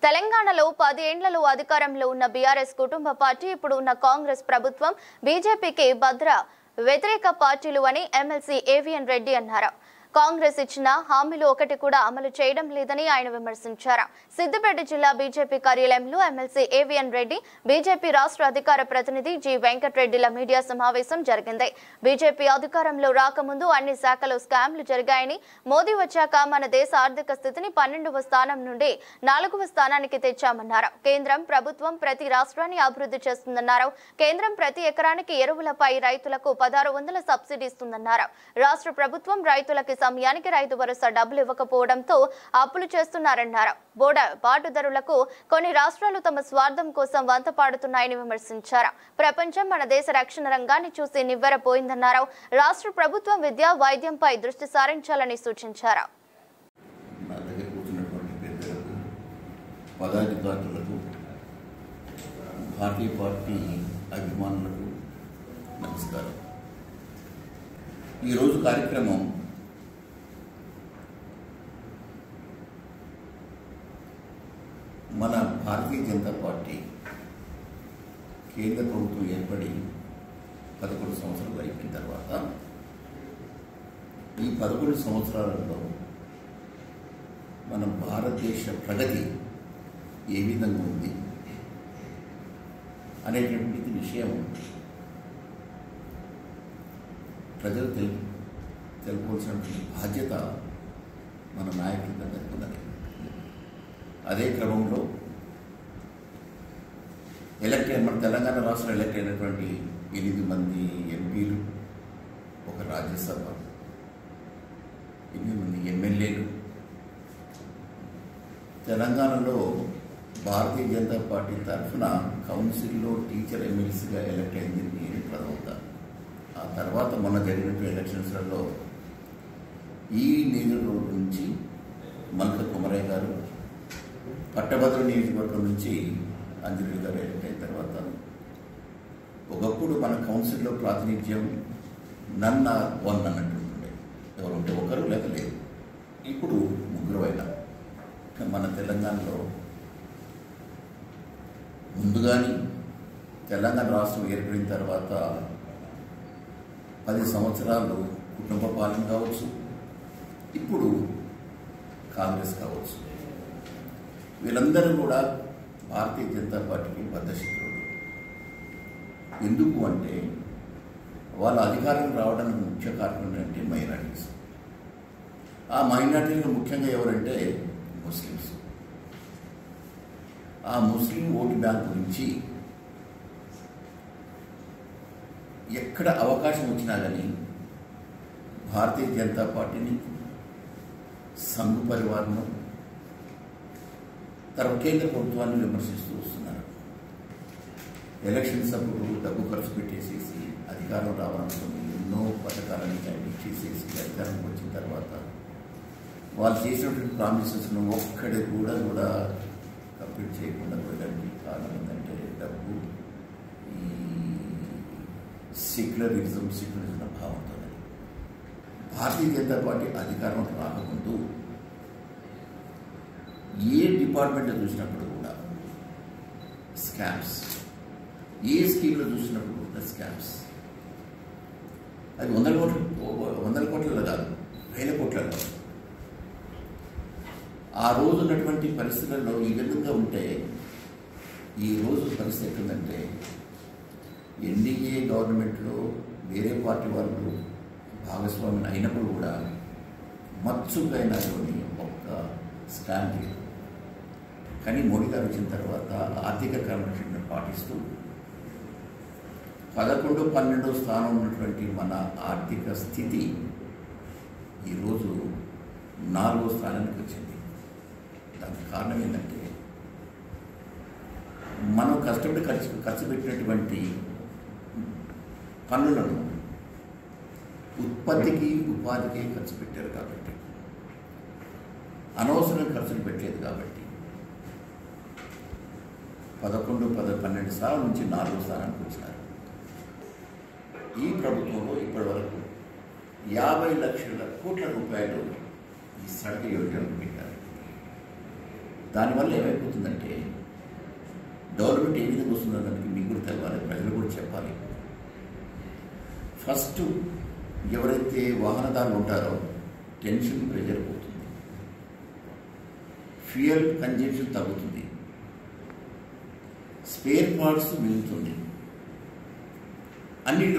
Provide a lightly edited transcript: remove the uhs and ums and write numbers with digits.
తెలంగాణలో 10 ఏళ్లలో అధికారంలో ఉన్న బీఆర్ఎస్ కుటుంబ పార్టీ ఇప్పుడు ఉన్న కాంగ్రెస్ ప్రభుత్వం బీజేపీకి భద్ర వ్యతిరేక పార్టీలు అని ఎమ్మెల్సీ ఏవిఎన్ రెడ్డి అన్నారు. కాంగ్రెస్ ఇచ్చిన హామీలు ఒకటి కూడా అమలు చేయడం లేదని ఆయన విమర్శించారు. సిద్దిపేట జిల్లా బీజేపీ కార్యాలయంలో ఎమ్మెల్సీ ఏవిఎన్ రెడ్డి, బీజేపీ రాష్ట్ర అధికార ప్రతినిధి జి వెంకటరెడ్డిల మీడియా సమావేశం జరిగింది. బీజేపీ అధికారంలో రాకముందు అన్ని శాఖలో స్కామ్లు జరిగాయని, మోదీ వచ్చాక మన దేశ ఆర్థిక స్థితిని 12వ స్థానం నుండి 4వ స్థానానికి తెచ్చామన్నారు. కేంద్రం ప్రభుత్వం ప్రతి రాష్ట్రాన్ని అభివృద్ధి చేస్తుందన్నారు. కేంద్రం ప్రతి ఎకరానికి ఎరువులపై రైతులకు 1600 సబ్సిడీ ఇస్తుందన్నారు. రాష్ట్ర ప్రభుత్వం రైతులకి సమయానికి రైతు భరోసా డబ్బులు ఇవ్వకపోవడంతో అప్పులు చేస్తున్నారన్నారు. బాటుదారులకు కొన్ని రాష్ట్రాలు తమ స్వార్థం కోసం వంత పాడుతున్నాయని విమర్శించారు. ప్రపంచం మన దేశ రక్షణ రంగాన్ని చూసి నివ్వెరపోయిందన్నారు. రాష్ట్ర ప్రభుత్వం విద్య, వైద్యంపై దృష్టి సారించాలని సూచించారు. భారతీయ పార్టీ అభిమానులకు నమస్కారం. ఈరోజు కార్యక్రమం మన భారతీయ జనతా పార్టీ కేంద్ర ప్రభుత్వం ఏర్పడి 11 సంవత్సరాలు అయిపోయిన తర్వాత ఈ 11 సంవత్సరాలలో మన భారతదేశ ప్రగతి ఏ విధంగా ఉంది అనేటువంటి విషయం ప్రజలు తెలుసుకోవాల్సినటువంటి బాధ్యత మన నాయకుల దగ్గర ఉన్నది. అదే క్రమంలో మన తెలంగాణ రాష్ట్రం ఎలక్ట్ అయినటువంటి 8 మంది ఎంపీలు, ఒక రాజ్యసభ, 8 మంది ఎమ్మెల్యేలు, తెలంగాణలో భారతీయ జనతా పార్టీ తరఫున కౌన్సిల్లో టీచర్ ఎమ్మెల్సీగా ఎలక్ట్ అయింది నేను ప్రథమవుతాను. ఆ తర్వాత మొన్న జరిగినటువంటి ఎలక్షన్స్లలో ఈ నియోజకవర్గం నుంచి మల్క కుమరయ్య గారు, పట్టభద్ర నియోజకవర్గం నుంచి అంజలి గారు ఎలక్ట్ అయిన తర్వాత ఒకప్పుడు మన కౌన్సిల్లో ప్రాతినిధ్యం నన్న వన్ అన్నట్టుండే, ఎవరు ఉంటే ఒకరు లేక లేదు. ఇప్పుడు 3 అయినా మన తెలంగాణలో ముందుగాని తెలంగాణ రాష్ట్రం ఏర్పడిన తర్వాత 10 సంవత్సరాలు కుటుంబ పాలన కావచ్చు, ఇప్పుడు కాంగ్రెస్ కావచ్చు, వీళ్ళందరూ కూడా భారతీయ జనతా పార్టీకి బద్ధశత్రువులు. ఎందుకు అంటే వాళ్ళ అధికారం రావడానికి ముఖ్య కారణం ఏంటంటే మైనారిటీస్. ఆ మైనారిటీలు ముఖ్యంగా ఎవరంటే ముస్లిమ్స్. ఆ ముస్లిం ఓటు బ్యాంక్ గురించి ఎక్కడ అవకాశం వచ్చినా కానీ భారతీయ జనతా పార్టీని, సంఘ్ పరివార్ను, తర్వాత కేంద్ర ప్రభుత్వాన్ని విమర్శిస్తూ వస్తున్నారు. ఎలక్షన్స్ అప్పుడు డబ్బు ఖర్చు పెట్టేసేసి అధికారం రావాలనుకుని ఎన్నో పథకాలను చేసేసి అధికారంకి వచ్చిన తర్వాత వాళ్ళు చేసినటువంటి ప్రామిసెస్ను ఒక్కడి కూడా కంప్లీట్ చేయకుండా పోయడానికి కారణం ఏంటంటే డబ్బు, ఈ సెక్యులరిజం భావంతో. భారతీయ జనతా పార్టీ అధికారం రాకముందు ఏ డిపార్ట్మెంట్లో చూసినప్పుడు కూడా స్కామ్స్, ఏ స్కీమ్లో చూసినప్పుడు కూడా స్కామ్స్. అది 100 కోట్లలో కాదు, 1000 కోట్లలో. ఆ రోజు ఉన్నటువంటి పరిస్థితుల్లో ఈ విధంగా ఉంటే ఈ రోజు పరిస్థితి ఎట్లుందంటే ఎన్డీఏ గవర్నమెంట్లో వేరే పార్టీ వాళ్ళు భాగస్వామ్యం అయినప్పుడు కూడా మచ్చుకైనాలోని ఒక్క స్కామ్ లేదు. కానీ మోడీ గారు వచ్చిన తర్వాత ఆర్థిక క్రమశిక్షణ పాటిస్తూ 11, 12వ స్థానం ఉన్నటువంటి మన ఆర్థిక స్థితి ఈరోజు 4వ స్థానానికి వచ్చింది. దానికి కారణం ఏంటంటే మనం కష్టపడి ఖర్చు పెట్టినటువంటి పన్నులను ఉత్పత్తికి, ఉపాధికి ఖర్చు పెట్టారు కాబట్టి, అనవసరం ఖర్చులు పెట్టలేదు కాబట్టి 11, 12 స్థానం నుంచి 4వ స్థానానికి వచ్చినారు. ఈ ప్రభుత్వంలో ఇప్పటి వరకు 50 లక్షల కోట్ల రూపాయలు ఈ సడక యోజనకు పెట్టారు. దానివల్ల ఏమైపోతుందంటే డెవలప్మెంట్ ఏ విధంగా వస్తుందో దానికి మీకు కూడా తెలవాలి, ప్రజలు కూడా చెప్పాలి. ఫస్ట్ ఎవరైతే వాహనదారులు ఉంటారో టెన్షన్, ప్రెజర్ పోతుంది, ఫ్యూయల్ కన్జంప్షన్ తగ్గుతుంది, స్పేర్ పార్ట్స్ మిగులుతుంది, అన్నిటి